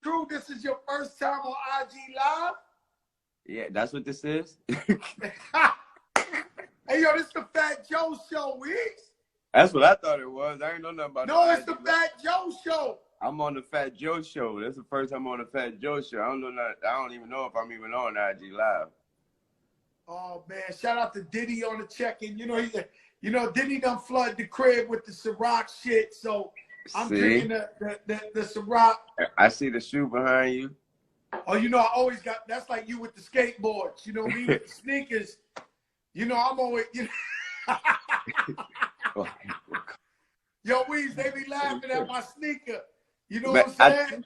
true this is your first time on IG Live? Yeah, that's what this is. Hey, yo, this is the Fat Joe Show, Weez. That's what I thought it was. I ain't know nothing about it. No, it's the Fat Joe Show. I'm on the Fat Joe Show. That's the first time I'm on the Fat Joe Show. I don't even know if I'm even on IG Live. Oh man, shout out to Diddy on the check-in. You know, Diddy done flood the crib with the Ciroc shit. So I'm drinking the Ciroc. I see the shoe behind you. Oh, you know, I always got, that's like you with the skateboards. You know, me with the sneakers. You know, I'm always, you know. Yo, Weez, they be laughing at my sneaker. You know what I'm saying?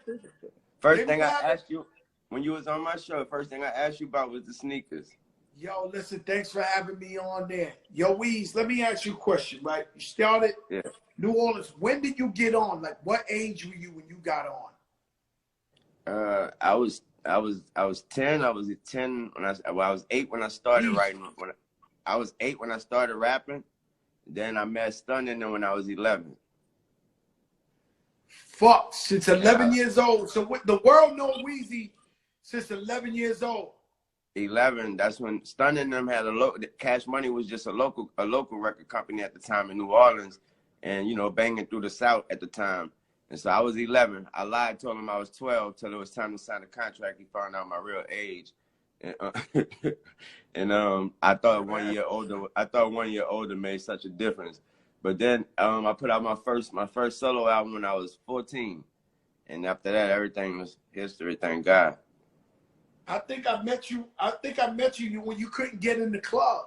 First thing I asked you, when you was on my show, first thing I asked you about was the sneakers. Yo, listen, thanks for having me on there. Yo, Weez, let me ask you a question, right? You started New Orleans. When did you get on? Like, what age were you when you got on? I was 10. I was 10 when I was 8 when I started writing. I was 8 when I started rapping. Then I met Stunning when I was 11. Fuck, since 11 years old. So what, the world know Weezy since 11 years old. 11. That's when Stunning them had Cash Money was just a local record company at the time in New Orleans, and you know, banging through the South at the time. And so I was 11. I lied, told him I was 12 till it was time to sign the contract. He found out my real age, and I thought 1 year older. I thought 1 year older made such a difference. But then I put out my first solo album when I was 14, and after that, everything was history. Thank God. I think I met you when you couldn't get in the club,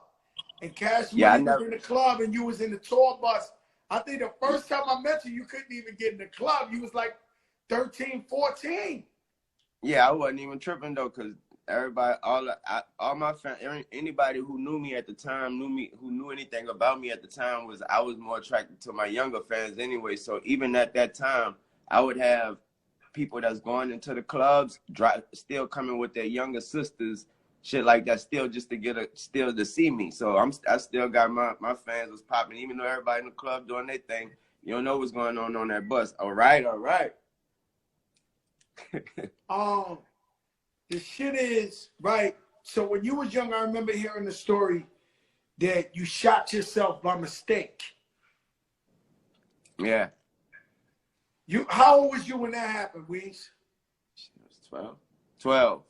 and Cash Money was in the club, and you was in the tour bus. I think the first time I met you, you couldn't even get in the club. You was like 13, 14. Yeah, I wasn't even tripping though, cause everybody, all my fans, anybody who knew me at the time, who knew anything about me at the time, I was more attracted to my younger fans anyway. So even at that time, I would have people that's going into the clubs, still coming with their younger sisters, shit like that, still just to still to see me. So I still got my fans was popping, even though everybody in the club doing their thing. You don't know what's going on that bus. All right. The shit is right. So when you was young, I remember hearing the story that you shot yourself by mistake. Yeah. How old was you when that happened, Weez? I was 12. 12.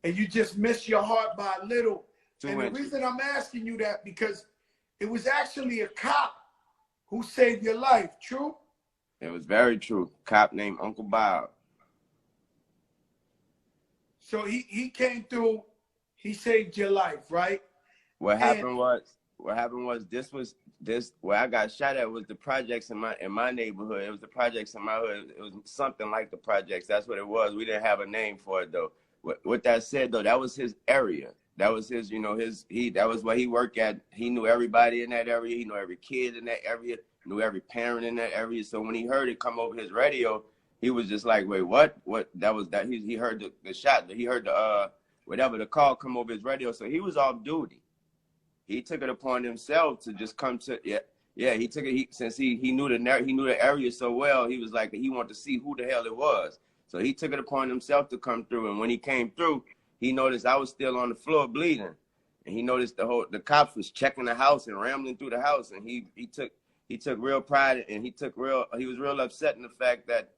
And you just missed your heart by a little. 2 and inches. The reason I'm asking you that, because it was actually a cop who saved your life, true? It was very true. Cop named Uncle Bob. So he came through, he saved your life, right? What happened was this where I got shot at was the projects in my neighborhood. It was the projects in my hood. It was something like the projects. That's what it was. We didn't have a name for it though. With that said though, that was his area. That was his, that was what he worked at. He knew everybody in that area. He knew every kid in that area, knew every parent in that area. So when he heard it come over his radio, he was just like, wait, what? What? That was that. He heard the shot. He heard the whatever the call come over his radio. So he was off duty. He took it upon himself to just come to He took it. Since he knew the area so well, he was like he wanted to see who the hell it was. So he took it upon himself to come through. And when he came through, he noticed I was still on the floor bleeding, and he noticed the cops was checking the house and rambling through the house. And he took real pride, and he was real upset in the fact that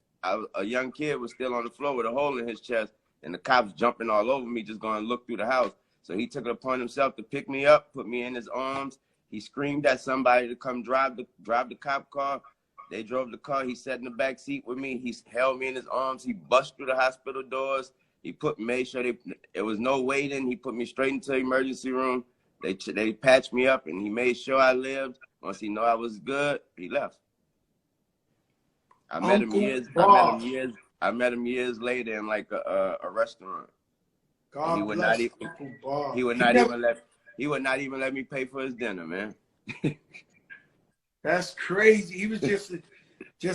a young kid was still on the floor with a hole in his chest, and the cops jumping all over me, just going to look through the house. So he took it upon himself to pick me up, put me in his arms. He screamed at somebody to come drive the cop car. They drove the car. He sat in the back seat with me. He held me in his arms. He busted through the hospital doors. He made sure there was no waiting. He put me straight into the emergency room. They patched me up, and he made sure I lived. Once he knew I was good, he left. I met him years later in like a restaurant. He would not even let me pay for his dinner, man. That's crazy. He was just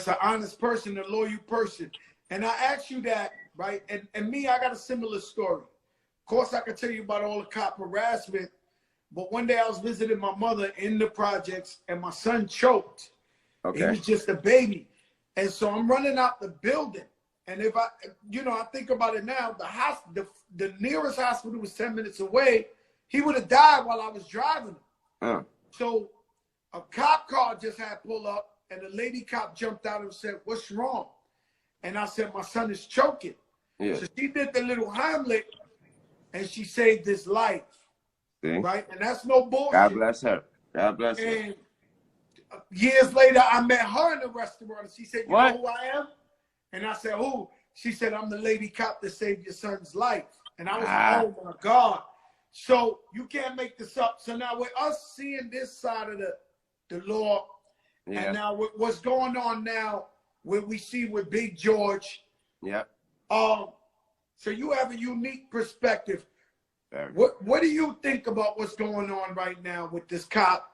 an honest person, a loyal person. And I asked you that, right? And me, I got a similar story. Of course, I could tell you about all the cop harassment, but one day I was visiting my mother in the projects, and my son choked. Okay. He was just a baby. And so I'm running out the building, And if I, you know, I think about it now, the nearest hospital was 10 minutes away. He would have died while I was driving him. So a cop car just had pulled up, and the lady cop jumped out and said, "What's wrong?" And I said, "My son is choking." Yeah. So she did the little Heimlich, and she saved his life. See? Right? And that's no bullshit. God bless her. God bless her. And years later, I met her in the restaurant, and she said, "You know who I am?" And I said, "Who?" She said, "I'm the lady cop that saved your son's life." And I was like, "Oh my God." So you can't make this up. So now with us seeing this side of the law, and now what's going on now, what we see with Big George. Yeah. So you have a unique perspective. What do you think about what's going on right now with this cop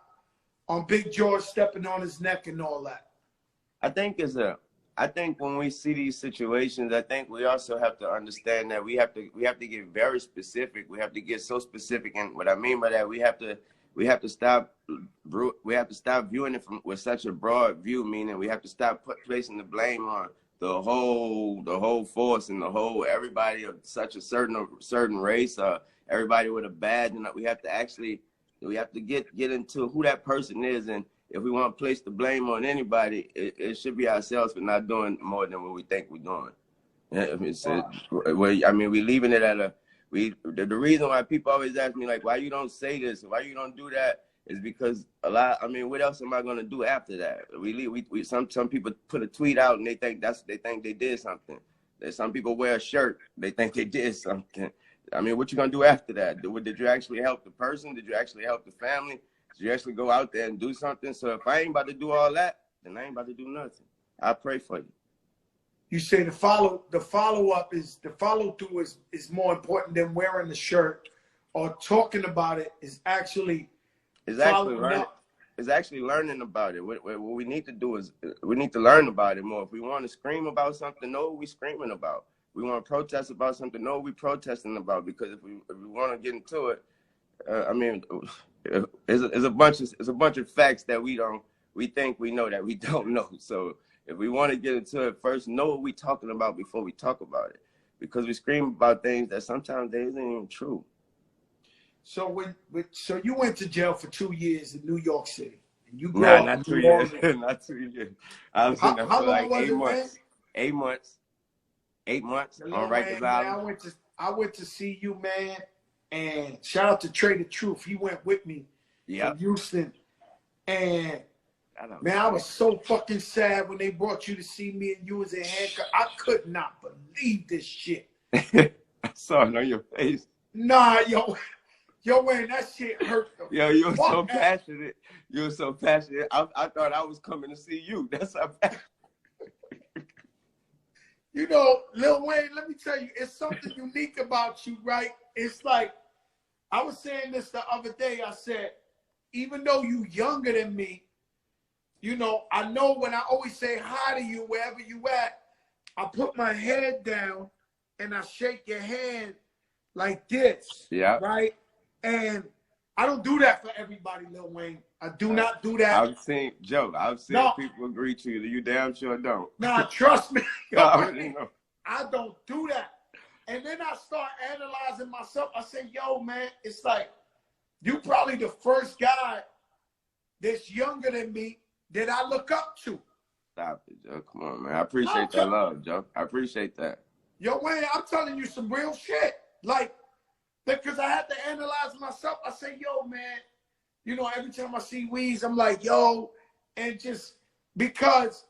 on Big George stepping on his neck and all that? I think when we see these situations, I think we also have to understand that we have to get very specific. We have to get so specific, and what I mean by that, we have to stop viewing it with such a broad view. Meaning, we have to stop placing the blame on the whole force and everybody of such a certain race or everybody with a badge. And we have to get into who that person is, and if we want to place the blame on anybody, it should be ourselves for not doing more than what we think we're doing. We're leaving it at the reason why people always ask me, like, why you don't say this, why you don't do that, is because what else am I going to do after that? Some people put a tweet out and they think they did something. Some people wear a shirt, they think they did something. What you going to do after that? Did you actually help the person? Did you actually help the family? Did you actually go out there and do something? So if I ain't about to do all that, then I ain't about to do nothing. I pray for you. You say the follow-up is the follow-through is more important than wearing the shirt or talking about it. Is actually learning. It's actually learning about it. What we need to do is we need to learn about it more. If we want to scream about something, know what we're screaming about. We want to protest about something, know what we're protesting about. Because if we want to get into it, it's a bunch of facts that we think we know that we don't know. So if we want to get into it, first know what we're talking about before we talk about it, because we scream about things that sometimes they isn't even true. So so you went to jail for 2 years in New York City, and you grew up not in 2 years, not 2 years. I was in there for like 8 months. 8 months. 8 months on Rikers Island. I went to see you, man, and shout out to Trey the Truth. He went with me from Houston, and man, I was so fucking sad when they brought you to see me and you was in handcuffs. I could not believe this shit. I saw it on your face. Nah, yo, man, that shit hurt. You were so passionate. You were so passionate. I thought I was coming to see you. That's how passionate. You know, Lil Wayne, let me tell you, it's something unique about you, right? It's like, I was saying this the other day. I said, even though you younger than me, you know, I know when I always say hi to you, wherever you at, I put my head down and I shake your hand like this, right? And I don't do that for everybody, Lil Wayne. I do not do that. I've seen people agree to you. You damn sure don't. Nah, trust me. I don't do that. And then I start analyzing myself. I say, yo, man, it's like, you probably the first guy that's younger than me that I look up to. Stop it, Joe. Come on, man. I appreciate that love, Joe. I appreciate that. Yo, Wayne, I'm telling you some real shit. Like, because I had to analyze myself. I say, yo, man, you know, every time I see Weez, I'm like, yo, and just because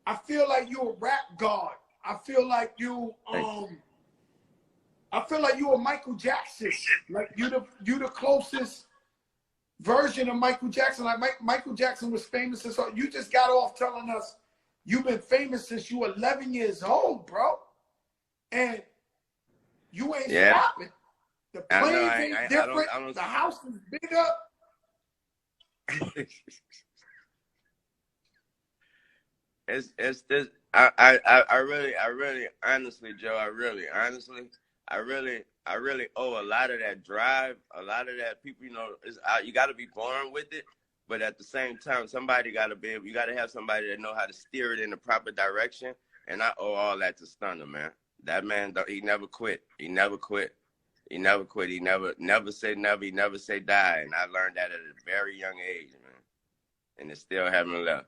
I feel like you're a rap god. I feel like you a Michael Jackson. Like you the closest version of Michael Jackson. Like Michael Jackson was famous, and so you just got off telling us you've been famous since you were 11 years old, bro. And you ain't stopping. The planes ain't different. The house is bigger. It's this. I really, honestly, Joe. I really owe a lot of that drive, a lot of that people. You know, you got to be born with it, but at the same time, you got to have somebody that know how to steer it in the proper direction. And I owe all that to Stunner, man. That man, he never quit. He never quit. He never quit. He never say never. He never say die. And I learned that at a very young age, man. And it still haven't left.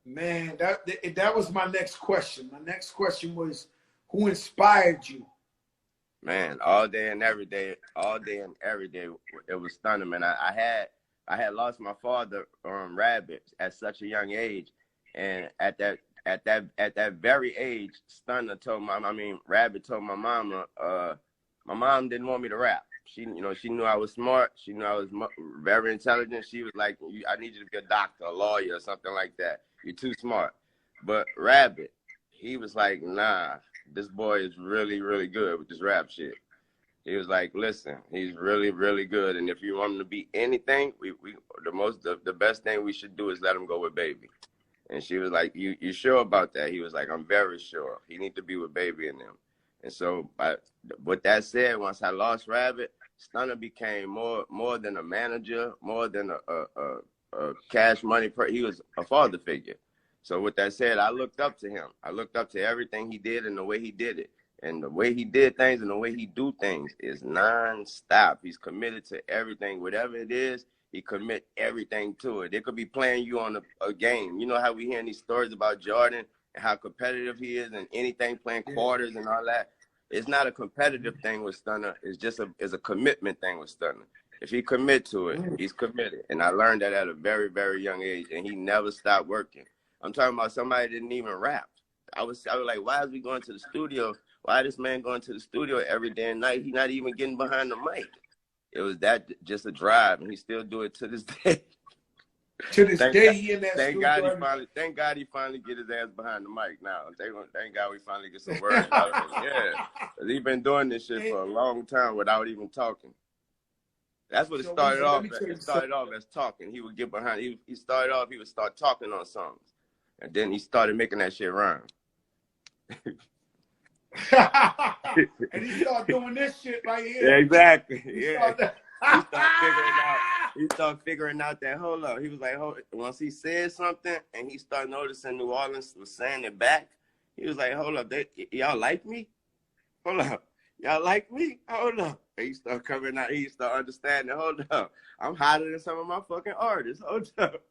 Man, that was my next question. My next question was, who inspired you? Man, all day and every day, it was Stunner, man. I had lost my father, Rabbit, at such a young age, and at that very age, Stunner told Rabbit told my mama, my mom didn't want me to rap. She knew I was smart. She knew I was very intelligent. She was like, I need you to be a doctor, a lawyer, or something like that. You're too smart. But Rabbit, he was like, nah, this boy is really, really good with this rap shit. He was like, listen, he's really, really good. And if you want him to be anything, the best thing we should do is let him go with Baby. And she was like, you sure about that? He was like, I'm very sure. He need to be with Baby and them. And so, with that said, once I lost Rabbit, Stunner became more than a manager, more than a cash money. He was a father figure. So with that said, I looked up to him. I looked up to everything he did and the way he did it. And the way he did things and the way he do things is non-stop. He's committed to everything. Whatever it is, he commit everything to it. They could be playing you on a game. You know how we hear these stories about Jordan and how competitive he is and anything playing quarters and all that? It's not a competitive thing with Stunner. It's just a commitment thing with Stunner. If he commit to it, he's committed. And I learned that at a very, very young age, and he never stopped working. I'm talking about somebody that didn't even rap. I was like, why is he going to the studio? Why this man going to the studio every day and night? He's not even getting behind the mic. It was just a drive, and he still do it to this day. To this day, he in that thank studio. Thank God he finally get his ass behind the mic now. Thank God we finally get some words out of it. Yeah, because he's been doing this shit for a long time without even talking. That's what it started off at. It started off as talking. He would get behind. He started off, he would start talking on songs. And then he started making that shit rhyme. And he started doing this shit right here. Yeah, exactly. Yeah. He started figuring out that, hold up. He was like, once he said something and he started noticing New Orleans was saying it back, he was like, hold up, y'all like me? Hold up. Y'all like me? Hold up. And he started coming out. He started understanding, hold up. I'm hotter than some of my fucking artists. Hold up.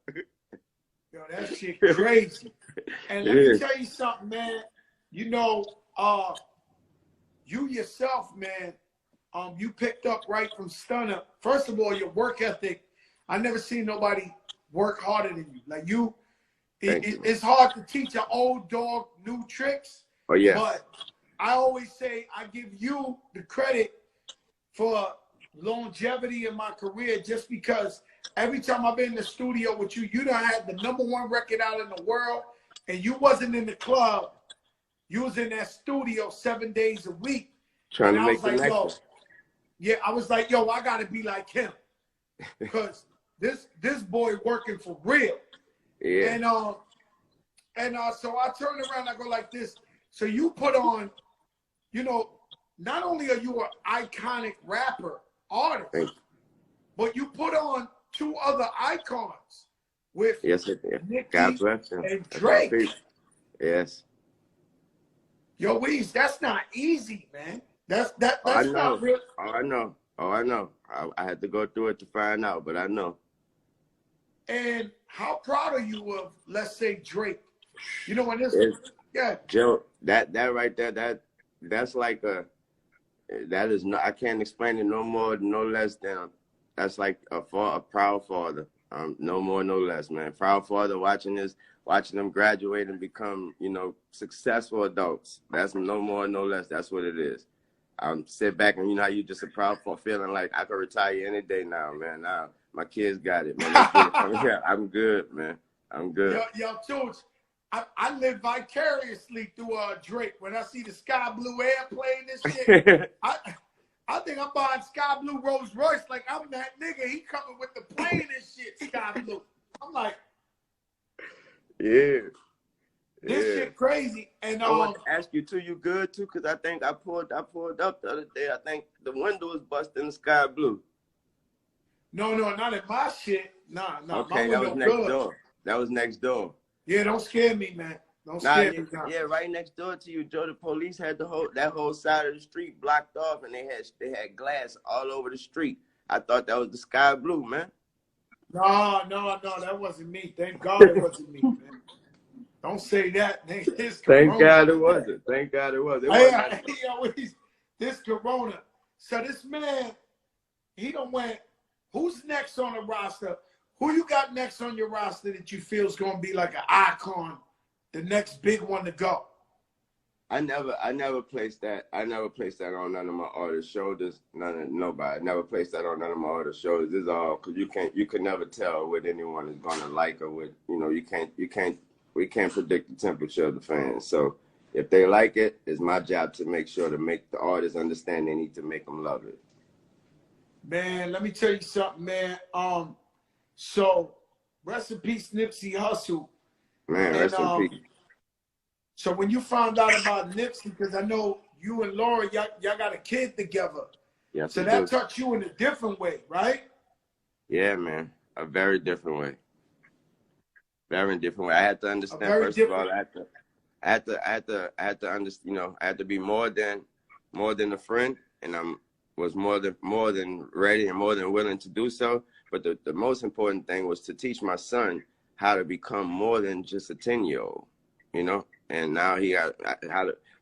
Yo, that shit crazy. And let me tell you something, man. You know, you yourself, man, you picked up right from Stunner. First of all, your work ethic. I never seen nobody work harder than you. Like it's hard to teach an old dog new tricks. Oh yeah. But I always say I give you the credit for longevity in my career, just because every time I've been in the studio with you, you done had the #1 record out in the world, and you wasn't in the club. You was in that studio 7 days a week. Trying to make connections. Yeah, I was like, yo, I gotta be like him, because this boy working for real. Yeah. And so I turn around, I go like this. So you put on, you know, not only are you an iconic rapper, artist, but you put on 2 other icons with Nicki God bless him. And Drake. Yes. Yo, Weez, that's not easy, man. That's not real. Oh, I know. I had to go through it to find out, but I know. And how proud are you of, let's say, Drake? You know, when this, Joe, that right there, that's like that is no, I can't explain it no more, no less than, that's like a proud father. No more, no less, man. Proud father watching them graduate and become, you know, successful adults. That's no more, no less. That's what it is. Sit back and, you know, how you just a proud for feeling like I could retire any day now, man. Now my kids got it, man. Yeah, I'm good, man. I'm good. Yo, George, I live vicariously through Drake. When I see the Sky Blue airplane and shit, I think I'm buying Sky Blue Rolls Royce. Like, I'm that nigga. He coming with the plane and shit, Sky Blue. I'm like, yeah. This shit crazy. And I want to ask you too, you good too? Because I think I pulled up the other day. I think the window was busted in the Sky Blue. No, not in my shit. Nah. Okay, my that was next door. That was next door. Yeah, don't scare me, man. Don't Nah, scare yeah, me now. yeah, right next door to you, Joe. The police had that whole side of the street blocked off, and they had glass all over the street. I thought that was the sky blue, man. No, that wasn't me. Thank God it wasn't me, man. Don't say that. It's Thank Corona. God it wasn't. Thank God it was. It Hey, wasn't. this Corona. So this man, he done went. Who's next on the roster? Who you got next on your roster that you feel is gonna be like an icon, the next big one to go? I never placed that. I never placed that on none of my artists' shoulders. Nobody. I never placed that on none of my artists' shoulders. This is all because you can never tell what anyone is gonna like or what we can't predict the temperature of the fans. So if they like it, it's my job to make sure to make the artists understand they need to make them love it. Man, let me tell you something, man. So rest in peace, Nipsey Hussle. Man, rest in peace. So when you found out about Nipsey, because I know you and Laura, y'all got a kid together. Yes, so that touched you in a different way, right? Yeah, man. A very different way. Very different way. I had to understand, first of all, I had to understand, I had to be more than a friend, and I was more than ready and more than willing to do so. But the most important thing was to teach my son how to become more than just a 10-year-old, And now he got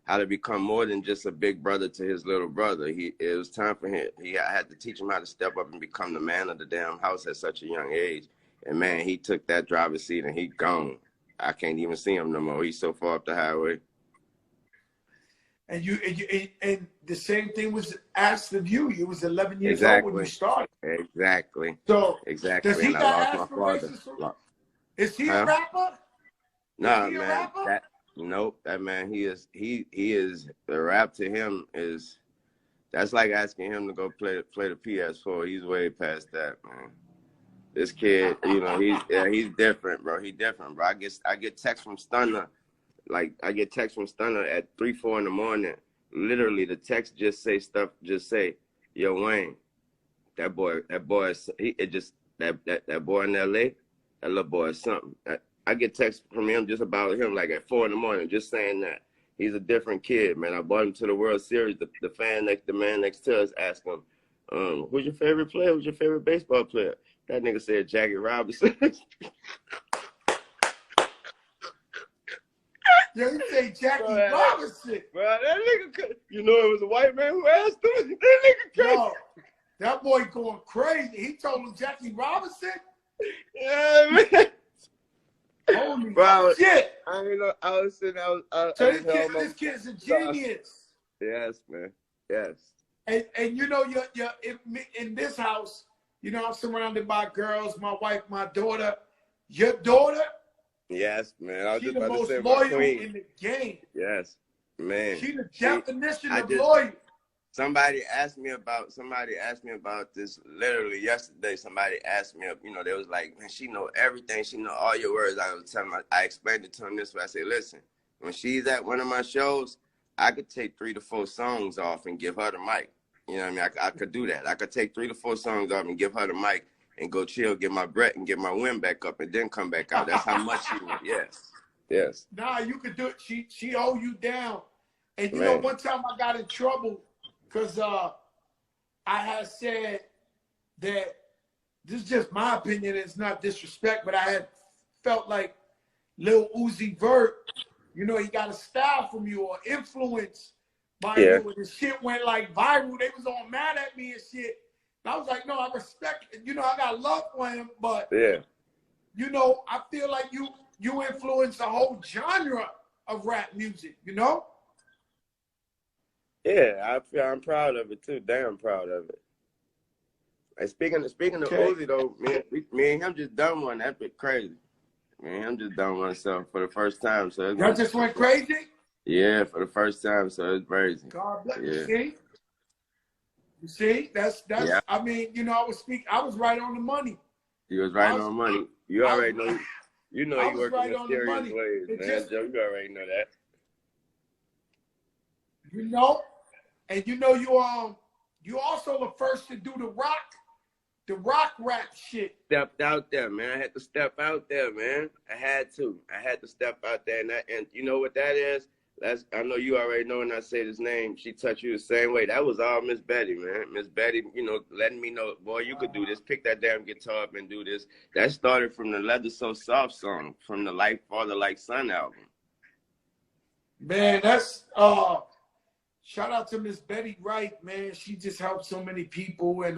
how to become more than just a big brother to his little brother. It was time for him. I had to teach him how to step up and become the man of the damn house at such a young age. And man, he took that driver's seat and he gone. I can't even see him no more. He's so far up the highway. And the same thing was asked of you. You was 11 years old when you started. Exactly. So exactly. Does he and got I lost my father. Is he a rapper? Nah, man. Nope. That man, he is the rap to him is, that's like asking him to go play the PS4. He's way past that, man. This kid, he's different, bro. He's different, bro. I get texts from Stunner, at 3, 4 in the morning. Literally, the text just say, yo, Wayne, that boy in LA, that little boy is something. I get texts from him just about him, like at 4 in the morning, just saying that he's a different kid, man. I brought him to the World Series. The man next to us asked him, who's your favorite player? Who's your favorite baseball player? That nigga said Jackie Robinson. Yeah, you say Jackie Robinson. Bro, that nigga, it was a white man who asked him. That nigga crazy. Yo, that boy going crazy. He told him Jackie Robinson? Yeah, man. Holy shit. I was sitting out. So this kid's a genius. Yes, man. Yes. And you're in this house, I'm surrounded by girls, my wife, my daughter. Your daughter? Yes, man. I was She's just the about to say most my loyal queen. in the game. Yes, man. She's the definition of loyal. Somebody asked me about this literally yesterday. Somebody asked me, they was like, man, she know everything. She know all your words. I explained it to him this way. I said, listen, when she's at one of my shows, I could take 3 to 4 songs off and give her the mic. You know what I mean? I could do that. I could take 3 to 4 songs off and give her the mic and go chill, get my breath and get my wind back up and then come back out. That's how much she went. Yes. Nah, you could do it. She hold you down. And Man. One time I got in trouble because I had said that, this is just my opinion, it's not disrespect, but I had felt like Lil Uzi Vert, he got a style from you or influence by you, and the shit went like viral. They was all mad at me and shit. And I was like, no, I respect it. I got love for him, but I feel like you influence the whole genre of rap music, Yeah, I'm proud of it too. Damn proud of it. And speaking of Uzi though, me and him just done one. That bit crazy. Me and him just done one for the first time. So y'all just went crazy? Yeah, for the first time. So it's crazy. God bless you. See? You see? That's yeah. I was right on the money. You was right on money. You already know. You work right in on the mysterious money. ways, man. Joe, you already know that. And you also the first to do the rock the rock rap shit. Stepped out there, man. I had to step out there, man. I had to step out there, and you know what that is? I know you already know when I say this name. She touched you the same way. That was all Miss Betty, man. Miss Betty, you know, letting me know, boy, you could do this. Pick that damn guitar up and do this. That started from the Leather So Soft song, from the Like Father Like Son album. Man, that's shout out to Miss Betty Wright, man. She just helped so many people, and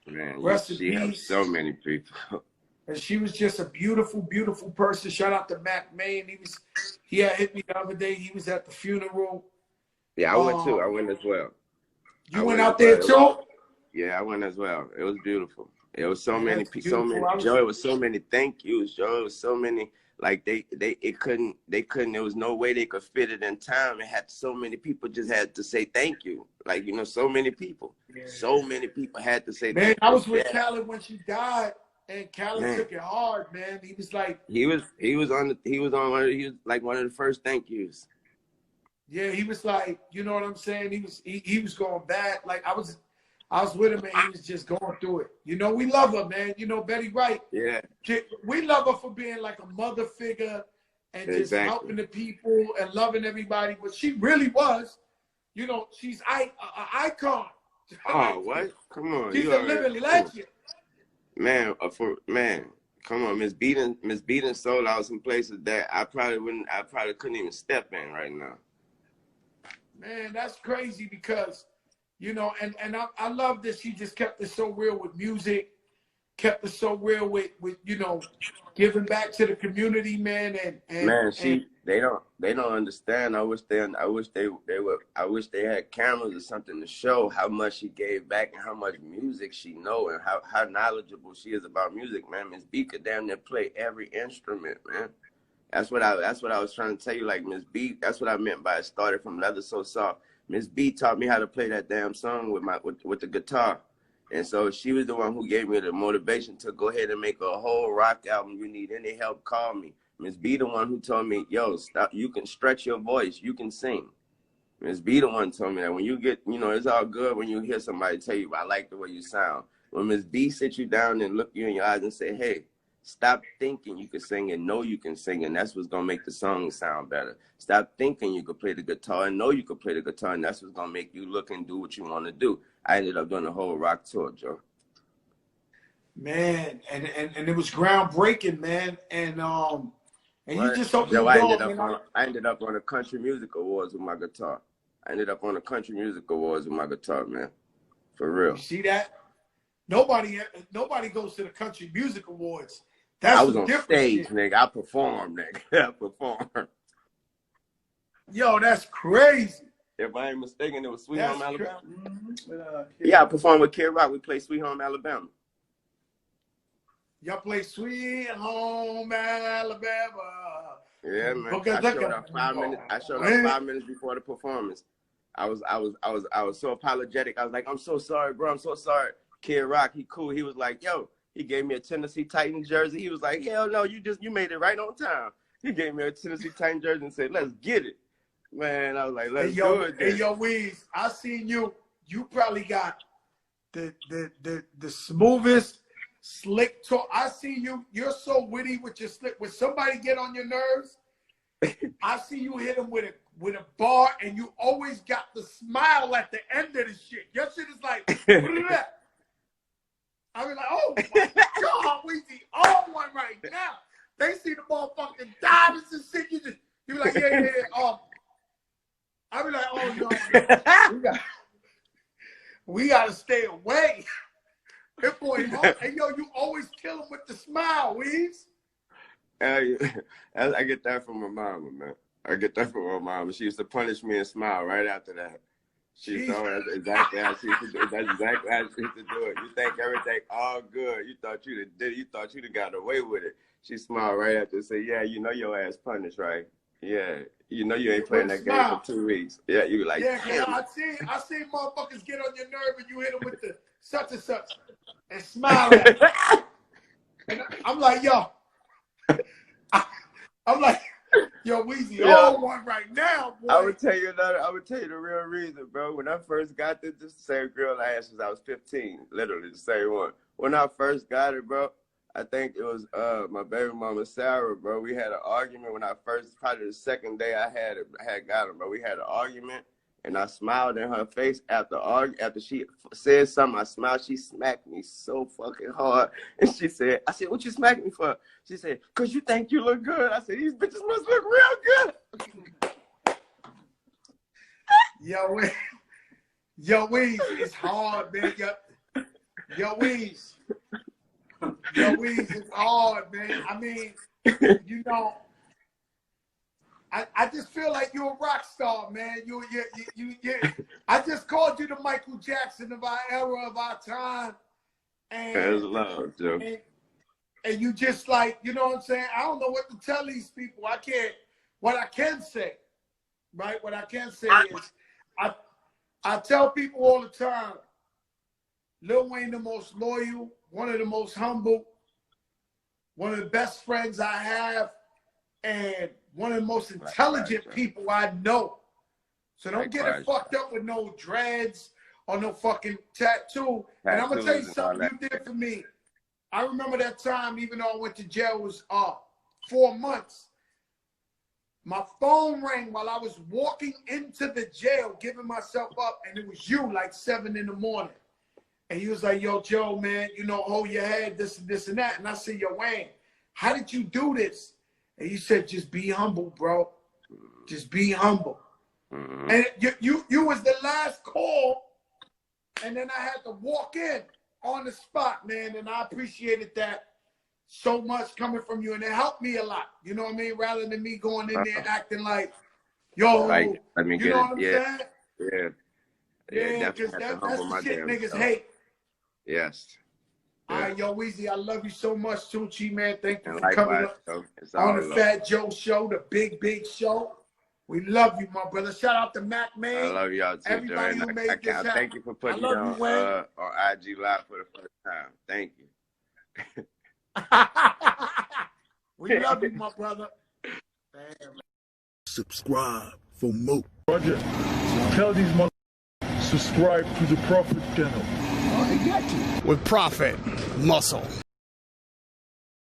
man, rest in she helped peace. so many people. And she was just a beautiful, beautiful person. Shout out to Mac Main. He had hit me the other day. He was at the funeral. Yeah, I went too. I went as well. You went out there too? Yeah, I went as well. It was beautiful. It was so many people, Joe, it was so many thank yous, Joe. It was so many, like they couldn't, there was no way they could fit it in time. It had so many people just had to say thank you. Like, you know, so many people. Yeah. So many people had to say thank you. Man, I was with Khaled when she died, and Khaled took it hard, man. He was like he was like one of the first thank yous. Yeah, he was like, you know what I'm saying? He was going bad. Like I was with him, and he was just going through it. You know, we love her, man. You know, Betty Wright. Yeah. We love her for being like a mother figure and just helping the people and loving everybody. But she really was, you know, she's an icon. Oh, what? Come on. She's a living legend. Man, come on. Miss Beaton sold out some places that I probably couldn't even step in right now. Man, that's crazy because, you know, and I love that she just kept it so real with music, kept it so real with you know, giving back to the community, man. They don't understand. I wish they had cameras or something to show how much she gave back and how much music she know and how knowledgeable she is about music, man. Miss B could damn near play every instrument, man. That's what I was trying to tell you. Like Miss B, that's what I meant by it started from Leather So Soft. Miss B taught me how to play that damn song with the guitar. And so she was the one who gave me the motivation to go ahead and make a whole rock album. You need any help, call me. Miss B the one who told me, yo, stop, you can stretch your voice, you can sing. Miss B the one told me that when you get, you know, it's all good when you hear somebody tell you, I like the way you sound. When Miss B sits you down and look you in your eyes and say, hey, stop thinking you can sing and know you can sing, and that's what's going to make the song sound better. Stop thinking you could play the guitar and know you could play the guitar, and that's what's going to make you look and do what you want to do. I ended up doing the whole rock tour, Joe. Man, and it was groundbreaking, man. And you just opened the door, I ended up on the Country Music Awards with my guitar. Man. For real. You see that? Nobody goes to the Country Music Awards. I was on stage, nigga. I performed, nigga. I performed. Yo, that's crazy. If I ain't mistaken, it was Sweet Home Alabama. Yeah, I performed with Kid Rock. We played Sweet Home Alabama. Y'all play Sweet Home Alabama. Yeah, man. I showed up 5 minutes. I showed up 5 minutes before the performance. I was so apologetic. I was like, I'm so sorry, bro. I'm so sorry. Kid Rock, he cool. He was like, yo, he gave me a Tennessee Titans jersey. He was like, hell no, you made it right on time. He gave me a Tennessee Titans jersey and said, let's get it. Man, I was like, let's do it. Hey, yo, Weez, I seen you. You probably got the smoothest, slick talk. I see you. You're so witty with your slick. When somebody get on your nerves, I see you hit them with a bar, and you always got the smile at the end of the shit. Your shit is like, I be like, oh my God, Weezy, on one right now. They see the motherfucking diamonds and shit. You be like, yeah. I be like, oh no, we gotta stay away. That boy, hey yo, you always kill him with the smile, Weez. I get that from my mama, man. I get that from my mama. She used to punish me and smile right after that. She told me that's exactly how she used to do it. That's exactly how she used to do it. You think everything all good. You thought you did. You thought you'd got away with it. She smiled right after and said, yeah, you know your ass punished, right? Yeah. You know you ain't playing that game for 2 weeks. Yeah, you like, yeah, I see motherfuckers get on your nerve and you hit them with the such and such and smile at them. And I'm like, yo. I'm like, yo, Weezy, on one right now, boy. I would tell you the real reason, bro. When I first got this the same girl I asked since I was 15, literally the same one. when I first got it, bro, I think it was my baby mama Sarah, bro. We had an argument when I first, probably the second day I had got him, bro. We had an argument, and I smiled in her face after she said something. I smiled. She smacked me so fucking hard, and I said, "What you smacked me for?" She said, "Cause you think you look good." I said, "These bitches must look real good." Yo, Weez, it's hard, man. Yo, Weez, it's hard, man. I mean, you know, I just feel like you're a rock star, man. You I just called you the Michael Jackson of our era, of our time. And that's love, Joe. And you just like, you know what I'm saying? I don't know what to tell these people. What I can say, right? What I can say is, I tell people all the time, Lil Wayne the most loyal, one of the most humble, one of the best friends I have, and one of the most intelligent people I know. So don't get it fucked up with no dreads or no fucking tattoo. And I'm going to tell you something you did for me. I remember that time, even though I went to jail, it was 4 months. My phone rang while I was walking into the jail, giving myself up, and it was you, like 7 in the morning. And he was like, "Yo, Joe, man, you know, hold your head, this and this and that." And I said, "Yo, Wayne, how did you do this?" And he said, "Just be humble, bro. Just be humble." And you was the last call, and then I had to walk in on the spot, man, and I appreciated that so much coming from you, and it helped me a lot. You know what I mean? Rather than me going in there acting like, "Yo, like, let me you get know it. what I'm saying?" Yeah, because that's the shit niggas self. hate. Yes. All right, yo, Weezy, I love you so much, TUNECHI, man. Thank you And for coming up on the love. Fat Joe Show, the big show. We love you, my brother. Shout out to Mac Man. I love y'all too, everybody who made this happen. Thank you for putting me on IG Live for the first time. Thank you. We love you, my brother. Damn. Subscribe for more. Roger, tell these motherfuckers subscribe to the Prophet channel. With Prophet Muscle.